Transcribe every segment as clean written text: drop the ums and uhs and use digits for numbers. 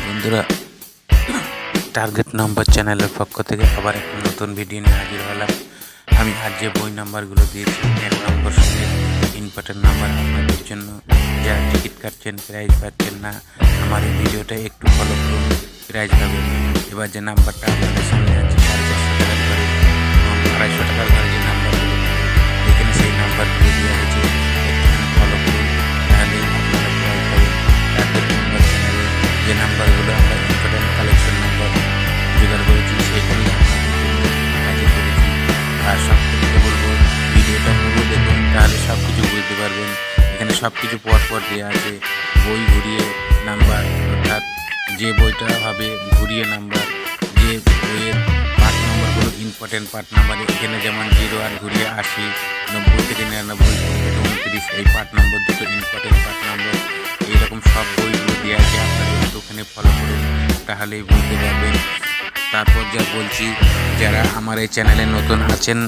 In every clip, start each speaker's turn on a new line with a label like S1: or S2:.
S1: বন্ধুরা, target number চ্যানেলের পক্ষ থেকে আবার একটা নতুন ভিডিও নিয়ে হাজির হলাম। আমি আজ যে বই নাম্বারগুলো দিয়েছি, 1 নম্বর সঙ্গে ইম্পর্টেন্ট নাম্বার আপনাদের জন্য, যারা টিকিট কাটছেন প্রাইজ পাচ্ছেন না, আমার এই ভিডিওটা একটু ফলো করুন, প্রাইজ পাবেন। এবার যে নাম্বারটা আপনাদের সামনে আছে 450 টাকার ঘরে এবং 250 টাকার ঘরে যে নাম্বারগুলো, এখানে সেই নাম্বারগুলো দেওয়া হয়েছে, একটুখানি ফলো করুন, তাহলে আপনারা প্রাইজ পাবেন। টার্গেট নাম্বার চ্যানেলে যে নাম্বারগুলো আমরা ইম্পর্টেন্ট কালেকশন নাম্বার জোগাড় করেছি, সেইগুলি হাজির করেছি। আর সব থেকে বলবো, ভিডিওটা পুরো দেখুন, তাহলে সব কিছু বুঝতে পারবেন। এখানে সব কিছু পর দেওয়া আছে, বই ঘুরিয়ে নাম্বার, অর্থাৎ যে বইটা হবে ঘুরিয়ে নাম্বার, যে বইয়ের পার্ট নম্বরগুলো ইম্পর্টেন্ট পার্ট নাম্বার, এখানে যেমন 0 আর ঘুরিয়ে 80, 90 থেকে 99, 29, এই পার্ট নম্বর দুটো ইম্পর্টেন্ট পার্ট নম্বর। এইরকম সব বইগুলো দেওয়া আছে, আপনারা একটুখানি ফলো করুন, তাহলেই বুঝতে পারবেন। তারপর যা বলছি, যারা আমার এই চ্যানেলে নতুন আছেন,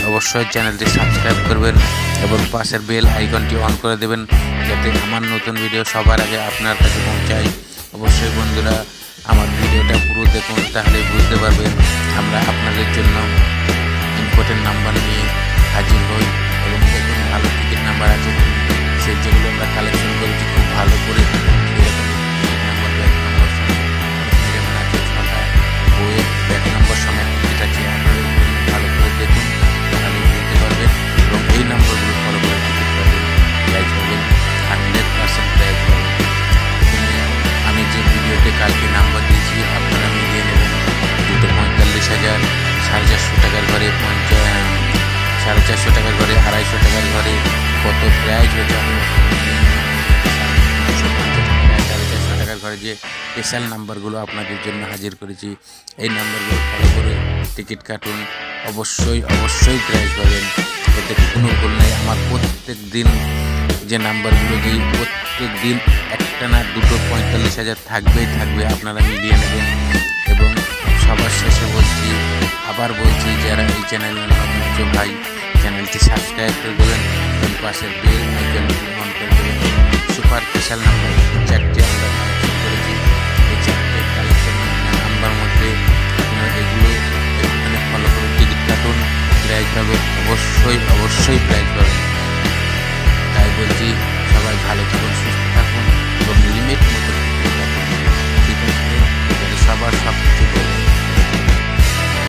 S1: অবশ্যই চ্যানেলটি সাবস্ক্রাইব করবেন এবং পাশের বেল আইকনটি অন করে দেবেন, যাতে আমার নতুন ভিডিও সবার আগে আপনার কাছে পৌঁছায়। অবশ্যই বন্ধুরা, আমার ভিডিওটা পুরো দেখুন, তাহলে বুঝতে পারবেন। আমরা আপনাদের জন্য ইম্পর্টেন্ট নাম্বার নিয়ে হাজির হই এবং দেখুন ভালো টিকিট নাম্বার আছে, সেই যেগুলো আমরা কালেকশন করেছি খুব ভালো করে। এরকম টিকিট নাম্বার, ব্যাক নম্বর সমেত, যেমন আছে 6টা বইয়ের ব্যাক নম্বর সমেত টিকিট আছে, আপনারা ভালো করে দেখুন, তাহলে বুঝতে পারবেন। এবং এই নাম্বারগুলো ফলো করে টিকিট পাবেন, প্রাইজ পাবেন, 100% প্রাইজ পাবেন। আমি যে ভিডিওতে কালকে নাম্বার দিয়েছি, আপনারা মিলিয়ে নেবেন। 45,000, 450 টাকার ঘরে 450 টাকার ঘরে, 250 টাকার ঘরে কত প্রাইজ হয়েছে, আমি 450 টাকার ঘরে যে স্পেশাল নাম্বারগুলো আপনাদের জন্য হাজির করেছি, এই নাম্বারগুলো ফলো করে টিকিট কাটুন, অবশ্যই প্রাইজ পাবেন। এতে কোনো ভুল নেই। আমার প্রত্যেক দিন যে নাম্বারগুলো দিই, প্রত্যেক দিন একটা না দুটো 45,000 থাকবে, আপনারা মিলিয়ে নেবেন। এবং সবার শেষে আবার বলছি, যারা এই চ্যানেলের নতুন ভাই, চ্যানেলটি সাবস্ক্রাইব করে দেবেন এবং পাশের বেল আইকনটি অন করে দেবেন। সুপার স্পেশাল নাম্বার 4টে আমরা কালেকশন করেছি, এই 4টে কালেকশন নাম্বার মধ্যে আপনারা এগুলো একটুখানি ফলো করে টিকিট কাটুন, প্রাইজ পাবেন, অবশ্যই প্রাইজ পাবেন। তাই বলছি, সবাই ভালো থাকুন, সুস্থ থাকুন এবং লিমিট মতো ঠিক আছে, যাতে সবার সব কিছু